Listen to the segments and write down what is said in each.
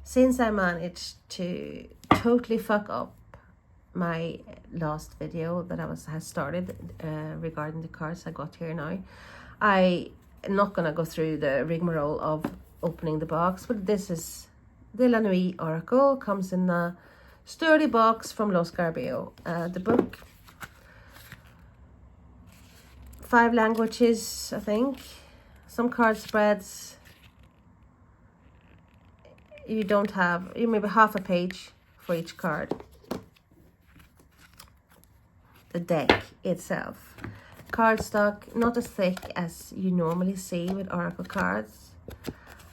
since I managed to totally fuck up my last video that has started regarding the cards I got here now, I'm not gonna go through the rigmarole of opening the box, but this is the La Nuit Oracle. Comes in a sturdy box from Los Garabeo. The book, 5 languages, I think. Some card spreads. You don't have, you maybe half a page for each card. The deck itself, cardstock, not as thick as you normally see with oracle cards,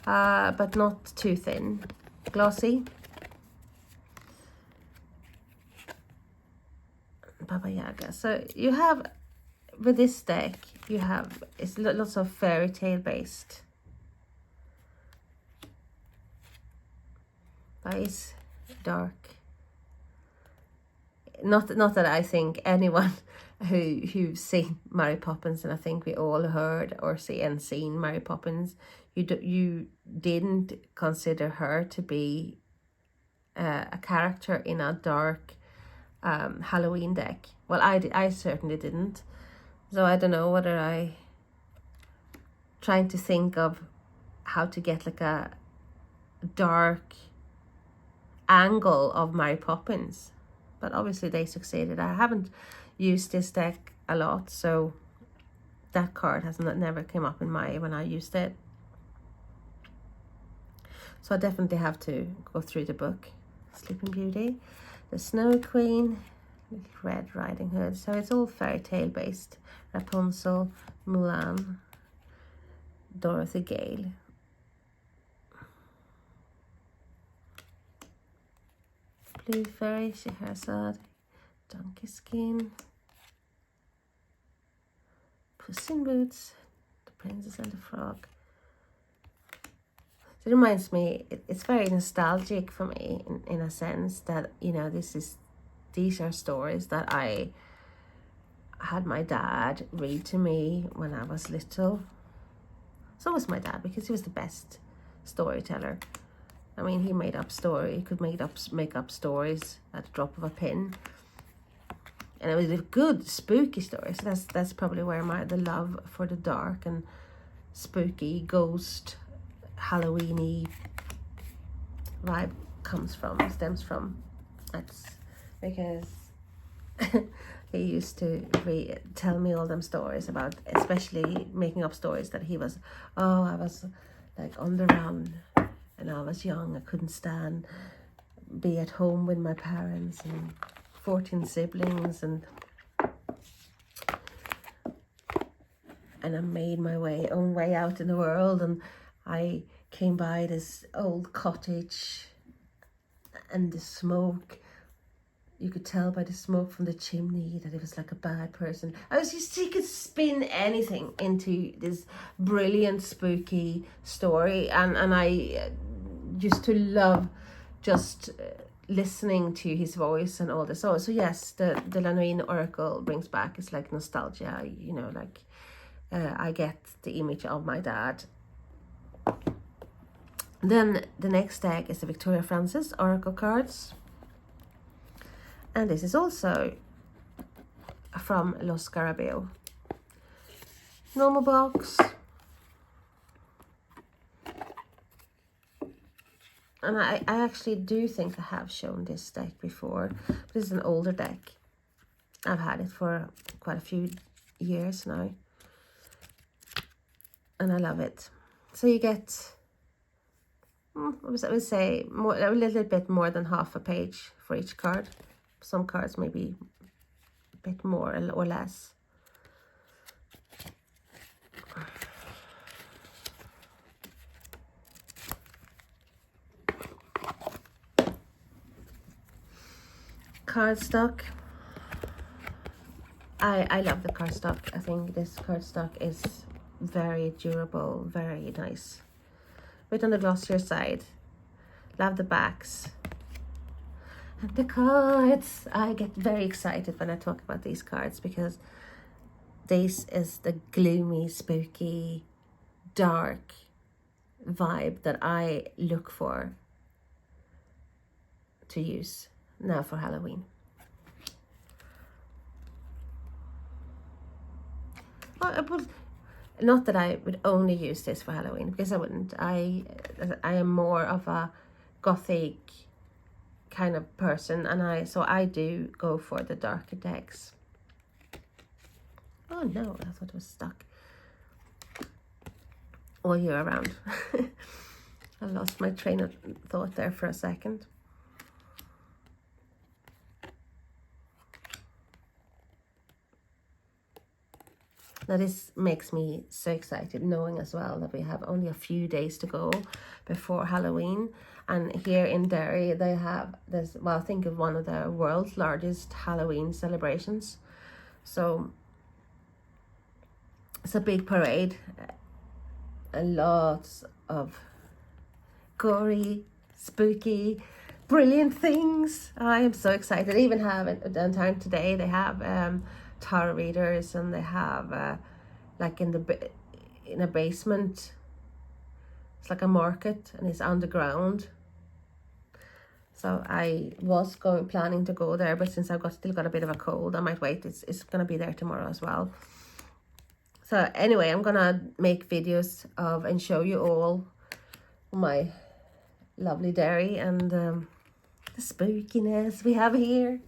but not too thin, glossy. Baba Yaga. So you have, with this deck, you have, it's lots of fairy tale based. Nice, dark. Not that I think anyone who's seen Mary Poppins, and I think we all heard or seen Mary Poppins, you didn't consider her to be a character in a dark Halloween deck. Well, I certainly didn't. So I don't know whether I trying to think of how to get like a dark angle of Mary Poppins, but obviously they succeeded. I haven't used this deck a lot, so that card never came up in when I used it. So I definitely have to go through the book. Sleeping Beauty, the Snow Queen, Red Riding Hood. So it's all fairy tale based. Rapunzel, Mulan, Dorothy Gale. Blue Fairy, Scheherazade, Donkey Skin, Puss in Boots, The Princess and the Frog. So it reminds me, it's very nostalgic for me in a sense that, you know, these are stories that I had my dad read to me when I was little. So was my dad, because he was the best storyteller. I mean, he made up story. He could make up stories at the drop of a pin, and it was a good spooky story. So that's probably where the love for the dark and spooky, ghost, Halloweeny vibe stems from. That's because he used to tell me all them stories about, especially making up stories that he was, oh, I was like on the run. And I was young, I couldn't stand be at home with my parents and 14 siblings, and I made my own way out in the world, and I came by this old cottage, and the smoke, you could tell by the smoke from the chimney that it was like a bad person. He could spin anything into this brilliant spooky story, and I used to love just listening to his voice and all this. So yes, the La Nuit Oracle brings back, it's like nostalgia, you know, like I get the image of my dad. Then the next deck is the Victoria Francis Oracle cards. And this is also from Los Garabeo. Normal box. And I actually do think I have shown this deck before. But this is an older deck. I've had it for quite a few years now. And I love it. So you get, I would say, a little bit more than half a page for each card. Some cards maybe a bit more or less. Cardstock. I love the cardstock. I think this cardstock is very durable, very nice. Bit on the glossier side. Love the backs. And the cards. I get very excited when I talk about these cards, because this is the gloomy, spooky, dark vibe that I look for to use now for Halloween. Well, it was not that I would only use this for Halloween, because I wouldn't. I am more of a gothic kind of person, and I do go for the darker decks. Oh no, I thought it was stuck all year around. I lost my train of thought there for a second. Now this makes me so excited, knowing as well that we have only a few days to go before Halloween. And here in Derry they have this, well, think of one of the world's largest Halloween celebrations. So it's a big parade, and lots of gory, spooky, brilliant things. I am so excited. They even have it downtown today. They have tarot readers, and they have like in a basement. It's like a market, and it's underground. So I was planning to go there, but since I've still got a bit of a cold, I might wait. It's gonna be there tomorrow as well. So anyway, I'm gonna make videos of and show you all my lovely Derry and the spookiness we have here.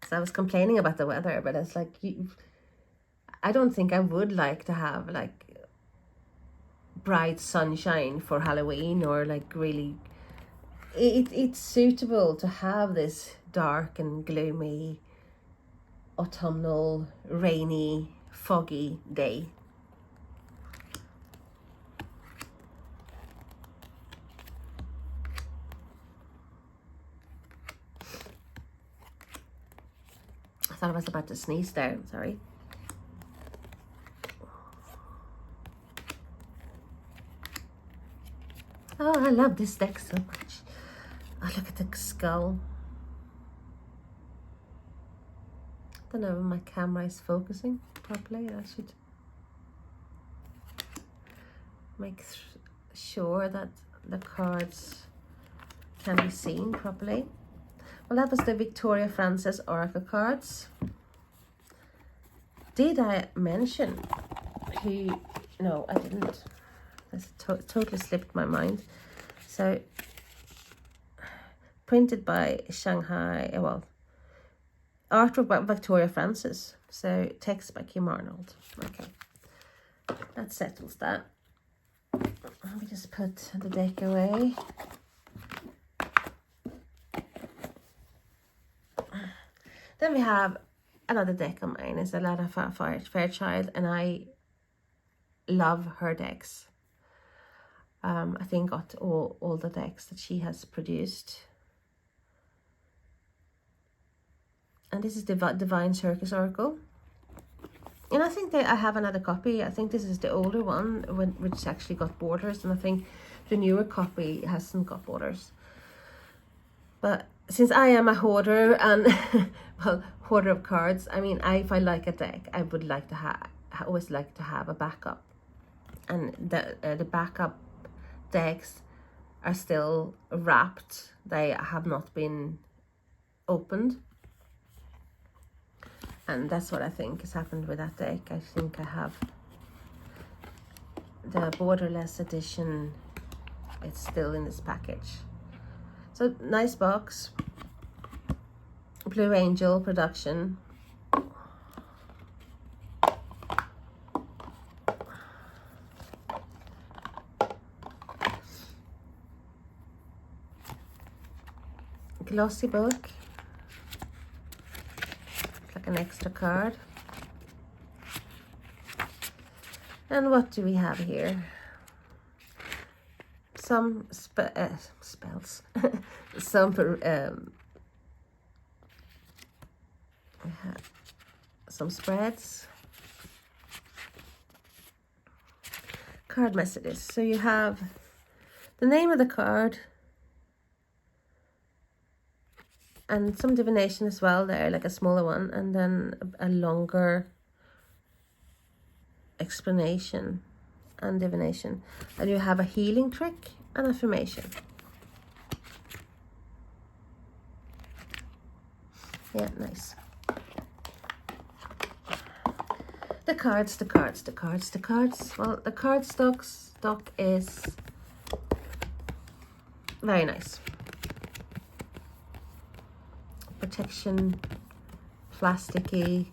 So I was complaining about the weather, but it's like, I don't think I would like to have like bright sunshine for Halloween, or like really, it's suitable to have this dark and gloomy, autumnal, rainy, foggy day. I thought I was about to sneeze there, sorry. Oh, I love this deck so much. Oh, look at the skull. I don't know if my camera is focusing properly. I should make sure that the cards can be seen properly. Well, that was the Victoria Frances Oracle cards. Did I mention who? No, I didn't. This totally slipped my mind. So, printed by Shanghai, well, artwork by Victoria Frances. So, text by Kim Arnold. Okay, that settles that. Let me just put the deck away. Then we have another deck of mine. It's a Lana Fairchild, and I love her decks. I think got all the decks that she has produced. And this is the Divine Circus Oracle. And I think I have another copy. I think this is the older one, which actually got borders. And I think the newer copy hasn't got borders. But since I am a hoarder and, well, hoarder of cards, I mean, if I like a deck, I would like to have, I always like to have a backup. And the backup decks are still wrapped. They have not been opened. And that's what I think has happened with that deck. I think I have the borderless edition. It's still in this package. So, nice box. Blue Angel production. Glossy book. It's like an extra card. And what do we have here? Some spells. Some we have some spreads. Card messages. So you have the name of the card, and some divination as well there, like a smaller one, and then a longer explanation. and divination. And you have a healing trick and affirmation. Yeah, nice. The cards. Well, the card stock is very nice. Protection, plasticky,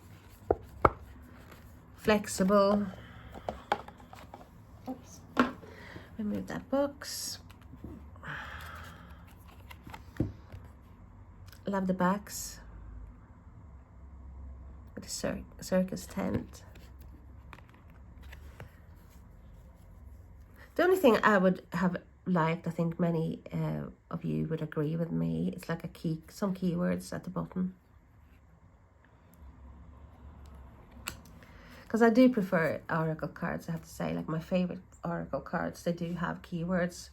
flexible. Oops. Remove that box. Love the backs. With the circus tent. The only thing I would have liked, I think many of you would agree with me, it's like some keywords at the bottom. Because I do prefer oracle cards, I have to say. Like my favorite oracle cards, they do have keywords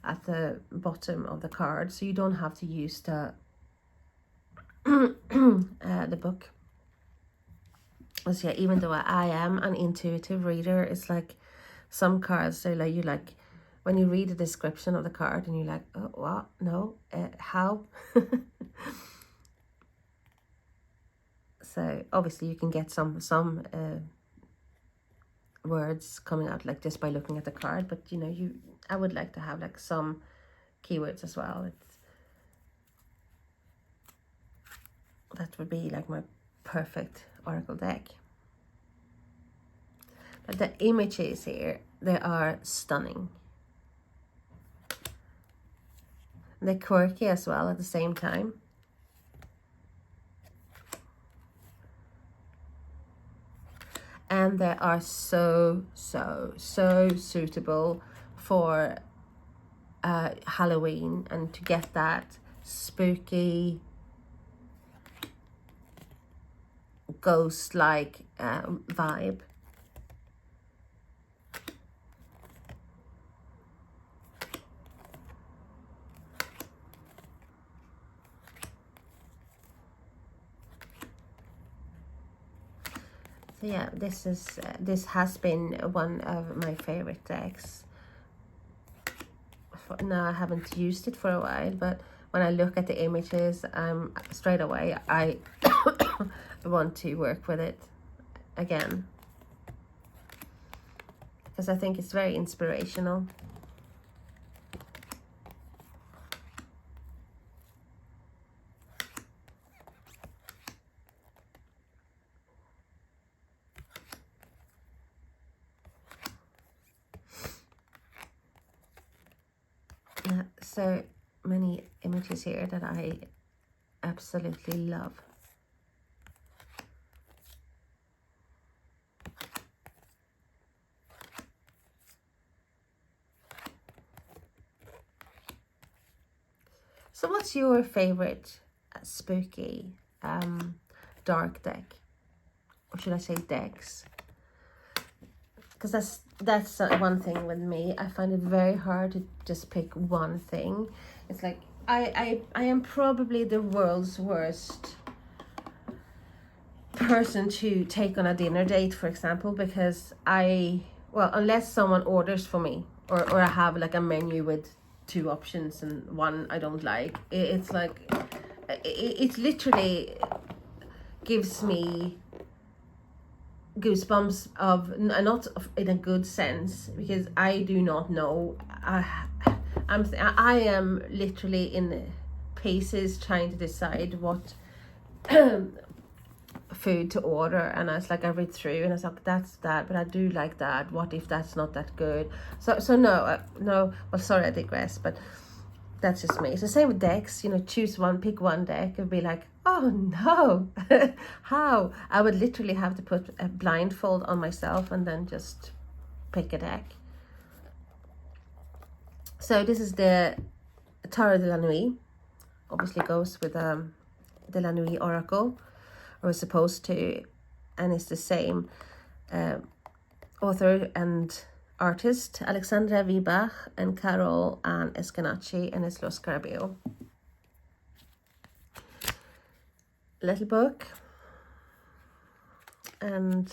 at the bottom of the card, so you don't have to use the the book. So yeah, even though I am an intuitive reader, it's like some cards, they're like, when you read the description of the card and you're like, oh, what? No, how? So obviously you can get some words coming out like just by looking at the card, but you know, I would like to have like some keywords as well. That would be like my perfect oracle deck. But the images here, they are stunning. They're quirky as well at the same time. And they are so suitable for Halloween, and to get that spooky, ghost-like vibe. So yeah, this has been one of my favorite decks. Now I haven't used it for a while, but when I look at the images, straight away I want to work with it again, because I think it's very inspirational. So many images here that I absolutely love. So what's your favorite spooky dark deck? Or should I say decks? Because that's one thing with me. I find it very hard to just pick one thing. It's like I am probably the world's worst person to take on a dinner date, for example, because unless someone orders for me, or I have like a menu with 2 options and one I don't like, it's like it literally gives me goosebumps, of not in a good sense, because I do not know. I am literally in pieces trying to decide what food to order, and I read through and I was like, that's that, but I do like that. What if that's not that good? So no, well, sorry, I digress, but that's just me. It's the same with decks, you know, pick one deck and be like, oh no, how? I would literally have to put a blindfold on myself and then just pick a deck. So this is the Tarot de la Nuit. Obviously goes with the La Nuit Oracle, or is supposed to, and it's the same author and artist, Alexandra Vibach and Carol Ann Eskenazi, and it's Lo Scarabeo. Little book, and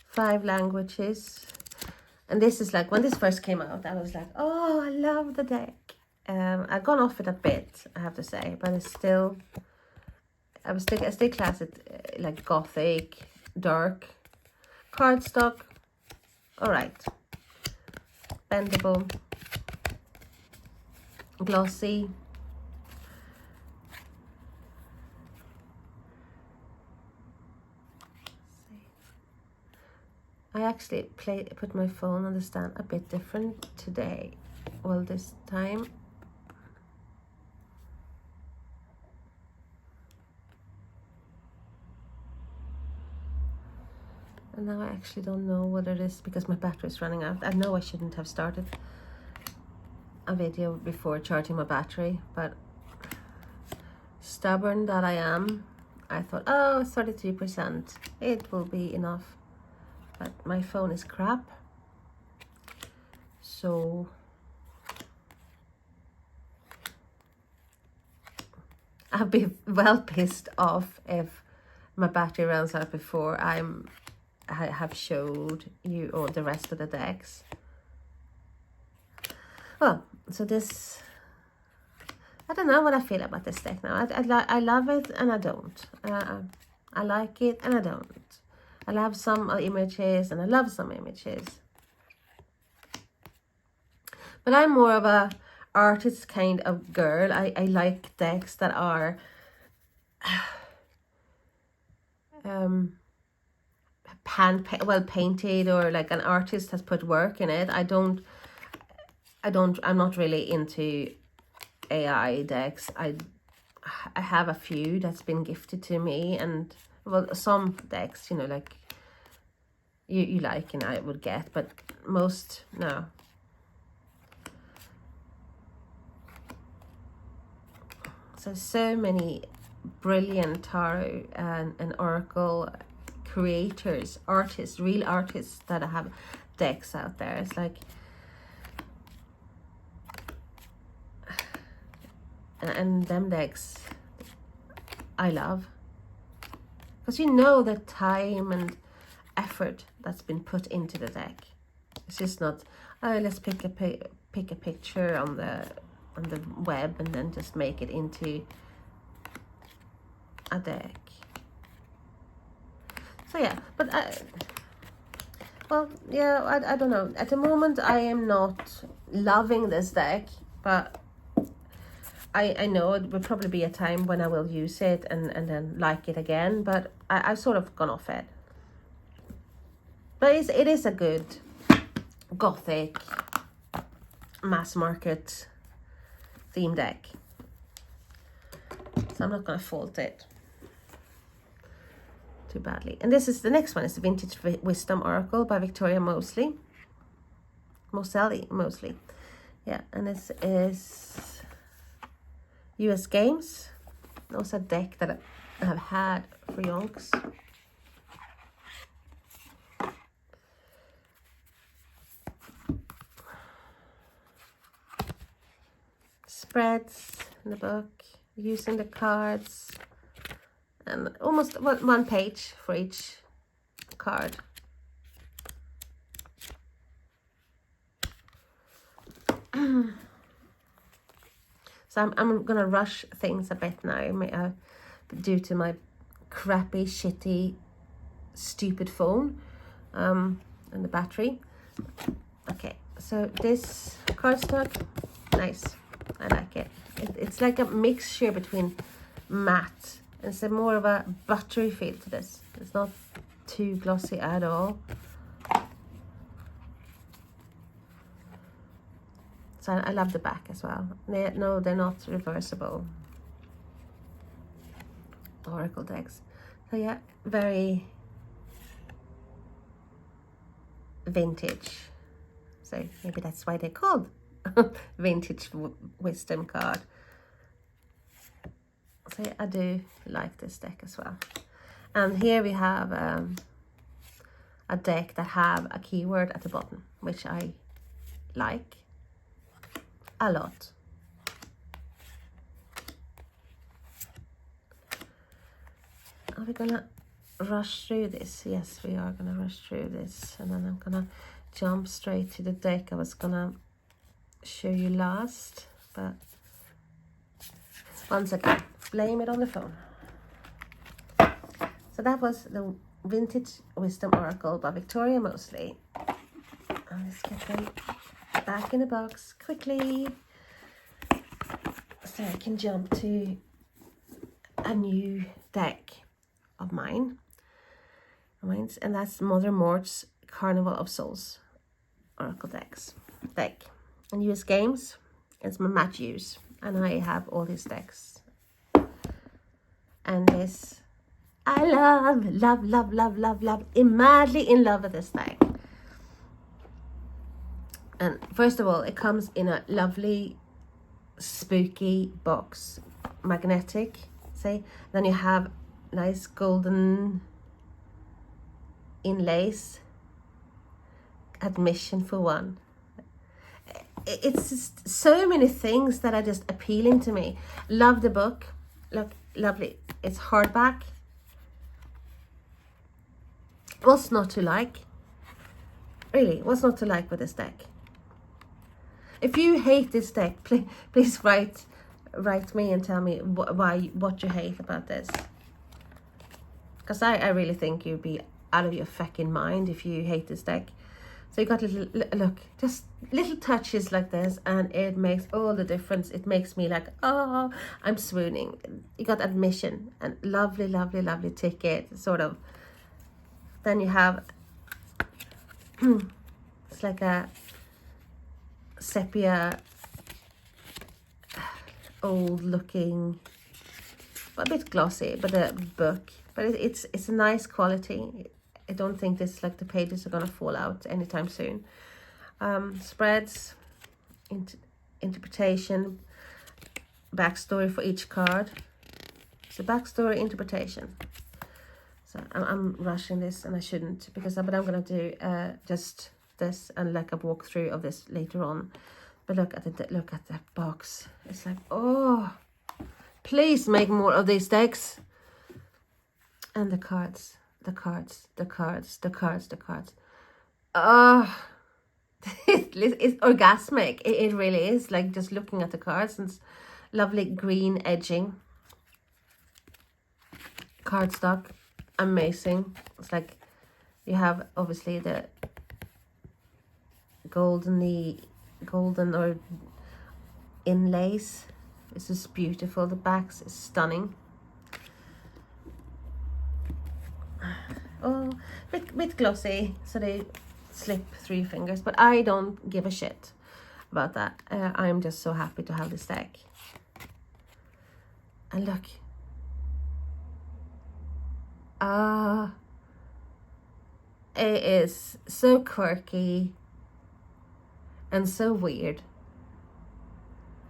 5 languages, And this is like, when this first came out, I was like, oh, I love the deck. I've gone off it a bit, I have to say, but it's still, I still class it like gothic, dark, cardstock, all right, bendable, glossy. I actually put my phone on the stand a bit different today. Well, this time. And now I actually don't know whether it is because my battery is running out. I know I shouldn't have started a video before charging my battery, but stubborn that I am, I thought, oh, 33%, it will be enough. But my phone is crap, so I'll be well pissed off if my battery runs out before I have showed you all the rest of the decks. Well, so this, I don't know what I feel about this deck now. I love it and I don't. I like it and I don't. I love some images and I love some images. But I'm more of a artist kind of girl. I like decks that are well painted, or like an artist has put work in it. I'm not really into AI decks. I have a few that's been gifted to me, and well, some decks, you know, like you like and I would get, but most, no. So many brilliant tarot and oracle creators, artists, real artists that have decks out there. It's like, and them decks I love, because you know the time and effort that's been put into the deck. It's just not, oh, let's pick a picture on the web and then just make it into a deck. So yeah, but well, yeah, I don't know. At the moment, I am not loving this deck, but I know it will probably be a time when I will use it and then like it again, but I've sort of gone off it. But it is a good gothic mass market theme deck, so I'm not going to fault it too badly. And this is the next one. It's the Vintage Wisdom Oracle by Victoria Mosley. Yeah, and this is US Games. Also a deck that I have had for yonks. Spreads in the book, using the cards, and almost one page for each card. So I'm gonna rush things a bit now, due to my crappy, shitty, stupid phone and the battery. Okay, so this cardstock, nice. I like it. It's like a mixture between matte. It's more of a buttery feel to this. It's not too glossy at all. So I love the back as well. No, they're not reversible oracle decks. So yeah, very vintage. So maybe that's why they're called Vintage Wisdom card. So yeah, I do like this deck as well. And here we have a deck that have a keyword at the bottom, which I like a lot. Are we gonna rush through this? Yes, we are gonna rush through this, and then I'm gonna jump straight to the deck I was gonna show you last, but once again, blame it on the phone. So that was the Vintage Wisdom Oracle by Victoria Mosley. And let's get them back in the box quickly so I can jump to a new deck of mine. And that's Mother Mort's Carnival of Souls Oracle deck. And US Games, it's my Matthews, and I have all these decks. And this, I love, I'm madly in love with this deck. And first of all, it comes in a lovely spooky box, magnetic, say. Then you have nice golden inlays, admission for one. It's just so many things that are just appealing to me. Love the book. Look, lovely. It's hardback. What's not to like? Really, what's not to like with this deck? If you hate this deck, please write me and tell me what you hate about this. Because I really think you'd be out of your fucking mind if you hate this deck. So you got look, just little touches like this, and it makes all the difference. It makes me like, oh, I'm swooning. You got admission and lovely ticket, sort of. Then you have, it's like a sepia, old looking, a bit glossy, but a book. But it's a nice quality. I don't think this, like, the pages are gonna fall out anytime soon. Spreads, interpretation, backstory for each card. So backstory, interpretation. So I'm rushing this, and I shouldn't, but I'm gonna do just this and like a walkthrough of this later on. But look at the box. It's like, oh, please make more of these decks. And the cards. Oh, it's orgasmic. It really is, like, just looking at the cards. And it's lovely green edging. Cardstock, amazing. It's like you have obviously the golden or inlays. This is beautiful. The backs is stunning. Oh, bit glossy, so they slip through your fingers, but I don't give a shit about that. I'm just so happy to have this deck. And look, it is so quirky and so weird,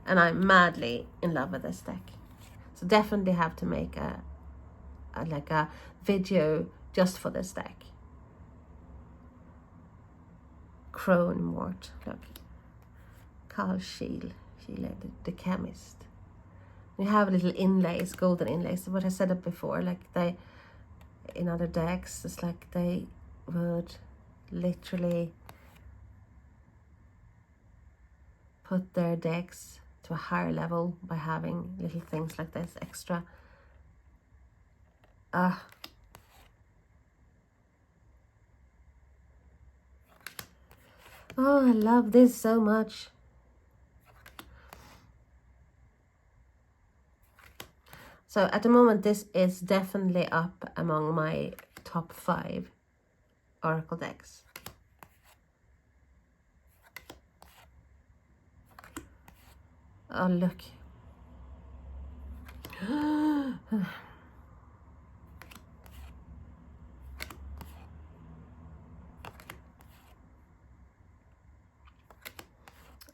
and I'm madly in love with this deck. So definitely have to make a video just for this deck. Crone Mort, look. Carl Scheel, the chemist. You have little inlays, golden inlays. What I said up before, like they, in other decks, it's like they would literally put their decks to a higher level by having little things like this extra. Oh, I love this so much. So at the moment, this is definitely up among my top 5 Oracle decks. Oh, look.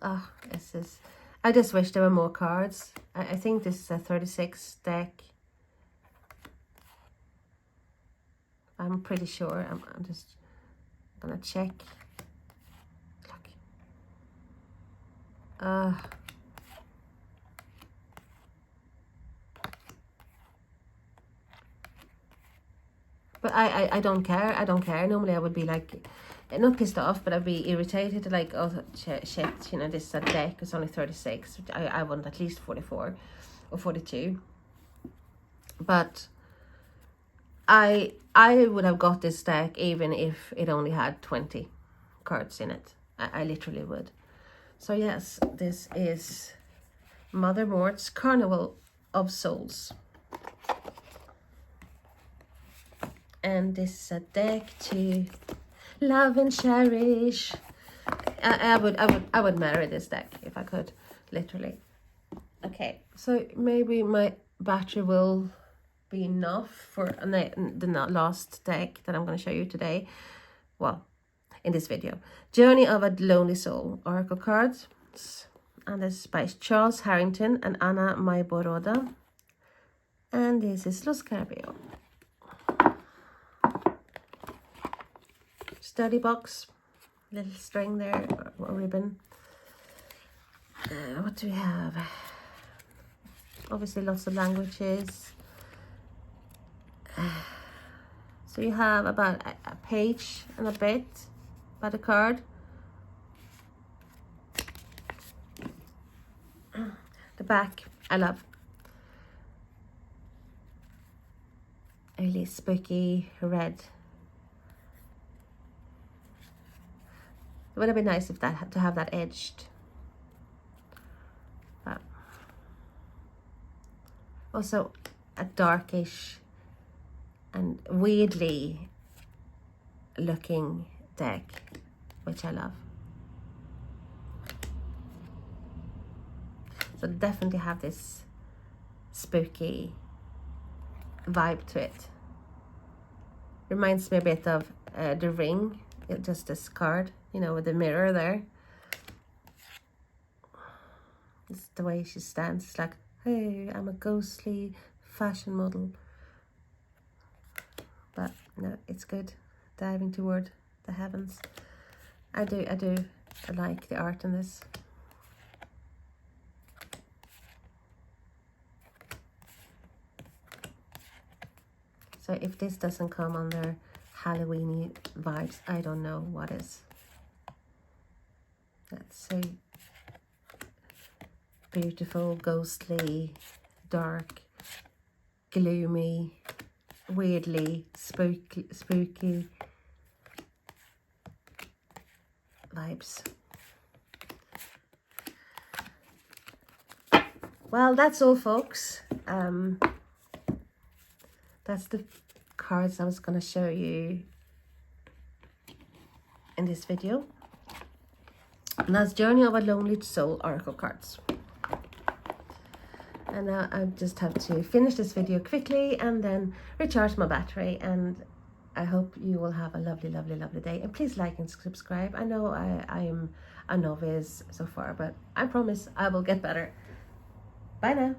Oh, this is... I just wish there were more cards. I think this is a 36 deck. I'm pretty sure. I'm just gonna check. Look. But I don't care. I don't care. Normally I would be like, not pissed off, but I'd be irritated, like, oh shit, you know, this deck is only 36. I want at least 44 or 42. But I would have got this deck even if it only had 20 cards in it. I literally would. So yes, this is Mother Mort's Carnival of Souls. And this is a deck to love and cherish. I would marry this deck if I could, literally. Okay, so maybe my battery will be enough for the last deck that I'm going to show you today. Well, in this video. Journey of a Lonely Soul, Oracle cards. And this is by Charles Harrington and Anna Maiboroda. And this is Los Carpio. Study box, little string there, or ribbon. What do we have? Obviously lots of languages. So you have about a page and a bit by the card. The back, I love. Really spooky red. It would have been nice if that had to have that edged. But also a darkish and weirdly looking deck, which I love. So definitely have this spooky vibe to it. Reminds me a bit of The Ring, just this card, you know, with the mirror there. It's the way she stands. It's like, hey, I'm a ghostly fashion model. But no, it's good. Diving toward the heavens. I like the art in this. So if this doesn't come under Halloweeny vibes, I don't know what is. That's so beautiful, ghostly, dark, gloomy, weirdly spooky vibes. Well, that's all, folks. That's the cards I was going to show you in this video. And that's Journey of a Lonely Soul Oracle cards. And now I just have to finish this video quickly and then recharge my battery. And I hope you will have a lovely, lovely, lovely day. And please like and subscribe. I know I am a novice so far, but I promise I will get better. Bye now.